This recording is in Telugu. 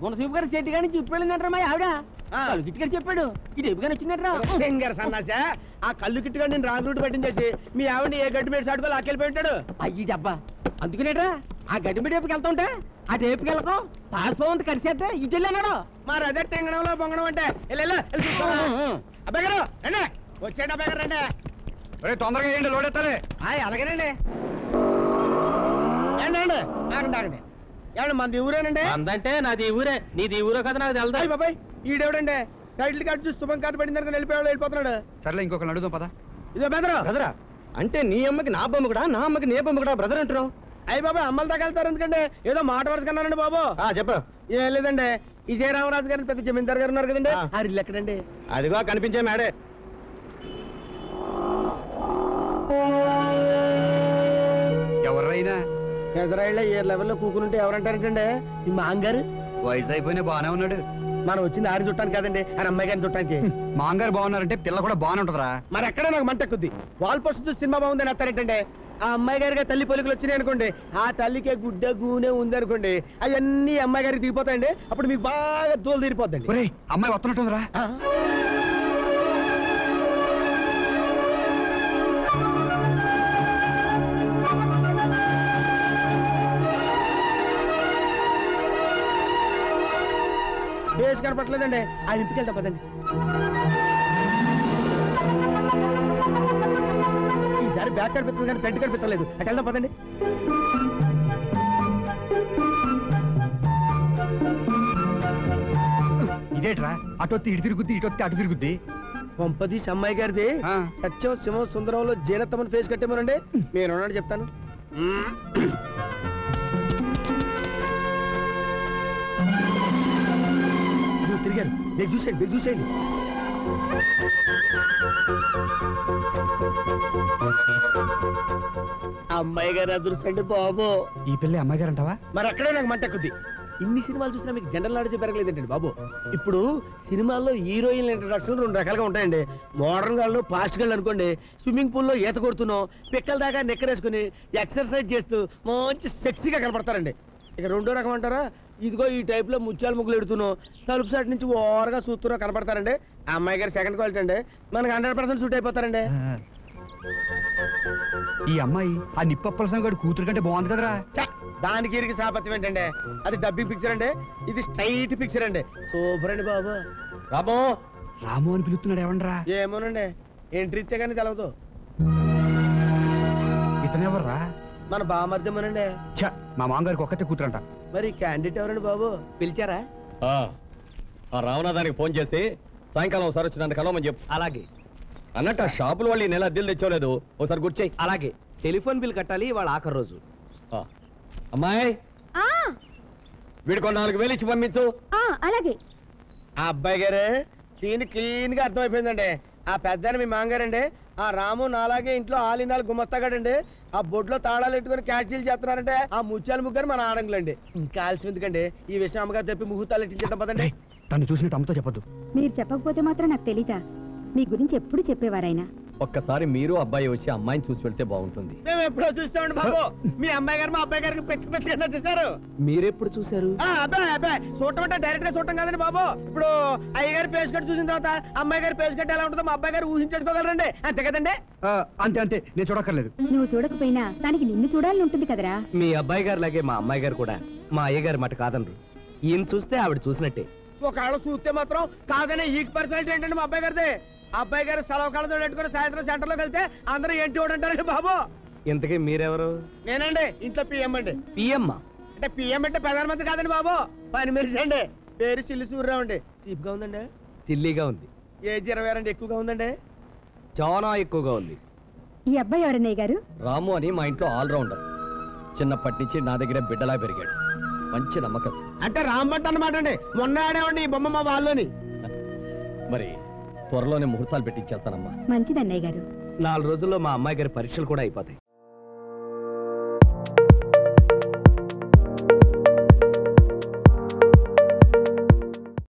గుణసీపు గారు చెట్టు కానీ చెప్పాడంటారా మా ఆవిడ కళ్ళు కిట్టు గారు చెప్పాడు ఇది ఎప్పుగానే వచ్చిందంటారా సన్నాస ఆ కళ్ళు కిట్టుగా నేను రాంగ్ రూట్ పట్టించేసి మీ ఆవిడ ఏ గడ్డి మీద సాటుకో లాక్కెళ్ళిపోయి ఉంటాడు. అయ్యి డబ్బా అందుకునేట్రా ఆ గడ్డి మీద టేపుకి వెళ్తా ఉంటే ఆ టేపుకి వెళ్ళకం పాల్పోవంత కలిసేస్తే ఇటు వెళ్ళాడు. మరి అదే తెంగడంలో పొంగడం అంటే అబ్బాయి గారు రండి వచ్చేయండి అబ్బాయి గారు రండి. తొందరగా ఏంటి లోడెత్తాలి. అలాగేనండి అండి అండి ఆగండి ఆగండి ఏమండి మనది ఊరేనండి? అందంటే నాది ఊరే నీది ఊరో కదా నాకు తెలుదా. బాబాయ్ ఈడేవిడండి టైటిల్ కార్డు చూసి శుభం కార్డు పడింది అనుకుని వెళ్ళిపోతున్నాడు. సర్లే ఇంకొకరు అడుగుదాం పదా. ఇదో బెదరా బ్రదరా అంటే నీ అమ్మకి నా బొమ్మ కూడా నా అమ్మకి నీ బొమ్మ కూడా బ్రదర్ అంటున్నావు. అయ్యి బాబా అమ్మల దాకా వెళ్తారు ఎందుకంటే ఏదో మాట వరుస కన్నానండి బాబు. చెప్పు. ఏం లేదండి ఈ జయరామరాజు గారిని పెద్ద జమీందారు గారు ఉన్నారు కదండి ఆ ఇల్లు ఎక్కడండి? అదిగో కనిపించే మేడే. ఎవరైనా ఎదురాయిళ్ళ ఏ లెవెల్లో కూకునుంటే ఎవరంటారంటండి ఈ మాంగారు. వయసు అయిపోయినా బానే ఉన్నాడు. మనం వచ్చింది ఆరి చుట్టానికి కాదండి ఆయన అమ్మాయి గారిని చుట్టానికి. మాంగారు బాగున్నారంటే పిల్ల కూడా బాగానే ఉంటుందిరా. మరి ఎక్కడ నాకు మంట ఎక్కుద్ది. వాల్ పోస్ట్ చూసి సినిమా బాగుందని అత్తారేంటండి. ఆ అమ్మాయి గారికి తల్లి పొలికలు వచ్చినాయి అనుకోండి ఆ తల్లికి గుడ్డ గూనే ఉంది అనుకోండి అవన్నీ అమ్మాయి గారికి దిగిపోతాయండి. అప్పుడు మీకు బాగా దూలు తీరిపోద్దండి. అమ్మాయి వస్తున్నట్టుందిరా. ఫేస్ కనపట్లేదండి ఆ ఇంటికి వెళ్తా పదండి. ఈసారి బ్యాక్ కనిపిస్తుంది కానీ ఫ్రంట్ కనిపించలేదు అటు వెళ్దాం పదండి. ఇదేట్రా అటొత్తి ఇటు తిరుగుద్ది ఇటొత్తి అటు తిరుగుద్ది. పంపదీసి అమ్మాయి గారిది సత్యం సింహం సుందరంలో జీనత్తమని ఫేస్ కట్టేమోనండి. నేను ఉన్నాను చెప్తాను. తిరిగారు మీరు చూసేయండి మీరు చూసేయండి. అమ్మాయి గారు అదృష్టండి బాబు. ఈ పిల్ల అమ్మాయి గారు అంటావా? మరి అక్కడే నాకు మంట ఎక్కుద్ది. ఇన్ని సినిమాలు చూసినా మీకు జనరల్ నాలెడ్జ్ పెరగలేదండి బాబు. ఇప్పుడు సినిమాల్లో హీరోయిన్ ఇంట్రడక్షన్ 2 రకాలుగా ఉంటాయండి. మోడర్న్ గాళ్ళు ఫాస్ట్ గాళ్ళు అనుకోండి స్విమ్మింగ్ పూల్లో ఈత కొడుతున్నాం పిక్కల దాకా నెక్కరేసుకుని ఎక్సర్సైజ్ చేస్తూ మంచి సెక్సీగా కనపడతారండి. ఇక రెండో రకం అంటారా ఇదిగో ఈ టైప్ లో ముత్యాల ముగ్గులు ఎడుతున్నాం తలుపు సైడ్ నుంచి ఓవర్గా చూస్తున్నా కనపడతారండి. ఆ అమ్మాయి గారు సెకండ్ క్వాలిటీ అండి. మనకి 100% సూట్ అయిపోతారండి. ఈ అమ్మాయి ఆ నిప్పప్పలసం గారి కూతురు కంటే బాగుంది కదరా. దానికి ఇరికి సాపత్యం ఏంటండి అది డబ్బింగ్ పిక్చర్ అండి ఇది స్ట్రైట్ పిక్చర్ అండి. సూపర్ అండి బాబు. రామో రాము అని పిలుస్తున్నాడు ఏమండ్రా? ఏమోనండి ఎంట్రీ ఇచ్చే కానీ తెలవదు. ఇతనెవర్రా? మన బామర్దమనండి. మా మామగారికి ఒక్కతే కూతురంట. మరి క్యాండిడేట్ ఎవరండి బాబు? పిలిచారా? ఆ రావణాదానికి ఫోన్ చేసి సాయంకాలం ఒకసారి వచ్చి నన్ను కలవమని చెప్పు. అలాగే అన్నట్టు ఆ షాపుల వాళ్ళు ఈ నెల అద్దెలు తెచ్చుకోలేదు ఒకసారి గుర్చేయి. అలాగే టెలిఫోన్ బిల్ కట్టాలి వాళ్ళ ఆఖరి రోజు. అమ్మాయి వీడికి 4,000 ఇచ్చి పంపించు. అలాగే. ఆ అబ్బాయి గారు సీన్ క్లీన్ గా అర్థమైపోయిందండి. ఆ పెద్ద మీ మాంగారండి ఆ రాము నాలాగే ఇంట్లో ఆలినాలు గుమస్తాగాడండి. ఆ బొడ్లో తాళాలు పెట్టుకుని క్యాషీలు చేస్తున్నారంటే ఆ ముత్యాల ముగ్గురు మన ఆడంగులండి. ఇంకా ఆలస్యం ఎందుకండి ఈ విషయం అమ్మగారు చెప్పి ముహూర్తాలు ఎట్టించేద్దాం పదండి. తను చూసినట్టు అమ్మతో చెప్పొద్దు. మీరు చెప్పకపోతే మాత్రం నాకు తెలీదా? మీ గురించి ఎప్పుడు చెప్పేవారైనా. ఒక్కసారి మీరు అబ్బాయి వచ్చి అమ్మాయిని చూసి వెళ్తే బాగుంటుంది. మేము ఎప్పుడో చూస్తామండి బాబు. మీ అమ్మాయి గారు మా అబ్బాయి గారికి పెచ్చి పెచ్చిగా చూసారు. మీరెప్పుడు చూసారు? అబ్బాయి అబ్బాయి చూడటం అంటే డైరెక్ట్ గా చూడటం కాదండి బాబు. ఇప్పుడు అయ్య గారి పేస్ కట్ చూసిన తర్వాత అమ్మాయి గారి పేస్ కట్ ఎలా ఉంటుందో మా అబ్బాయి గారు ఊహించేసుకోగలరండి. అంతే కదండి? అంతే అంతే నేను చూడక్కర్లేదు. నువ్వు చూడకపోయినా దానికి నిన్ను చూడాలని ఉంటుంది కదరా. మీ అబ్బాయి గారు లాగే మా అమ్మాయి గారు కూడా మా అయ్య గారి మాట కాదనరు. ఈయన చూస్తే ఆవిడ చూసినట్టే. ఒకవేళ చూస్తే మాత్రం కాదనే ఈ పర్సనాలిటీ ఏంటండి మా అబ్బాయి గారిది. అబ్బాయి గారు సెలవు కాళ్ళతో పెట్టుకుని సాయంత్రం సెంటర్ లోకి వెళ్తే అందరూ ఏంటి అంటారండి బాబు. ఇంతకీ మీరెవరు? నేనండి ఇంట్లో పిఎం అండి. పిఎం అంటే పిఎం అంటే ప్రధానమంత్రి కాదండి బాబు. పని మనిషి అండి. పేరు సిల్లి సూర్యరావు అండి. చీప్గా ఉందండి. సిల్లీగా ఉంది. ఏజ్ 26 ఎక్కువగా ఉందండి. చాలా ఎక్కువగా ఉంది. ఈ అబ్బాయి ఎవరన్నయ్య గారు? రాము అని మా ఇంట్లో ఆల్రౌండర్. చిన్నప్పటి నుంచి నా దగ్గర బిడ్డలా పెరిగాడు. మంచి నమ్మకం. అంటే రాంబట్ అన్నమాట అండి. మొన్న ఆడేవండి ఈ బొమ్మ మా వాళ్ళని. మరి త్వరలోనే ముహూర్తాలు పెట్టించేస్తానమ్మా. మంచిదన్నయ్య గారు. 4 రోజుల్లో మా అమ్మాయి గారి పరీక్షలు కూడా అయిపోతాయి.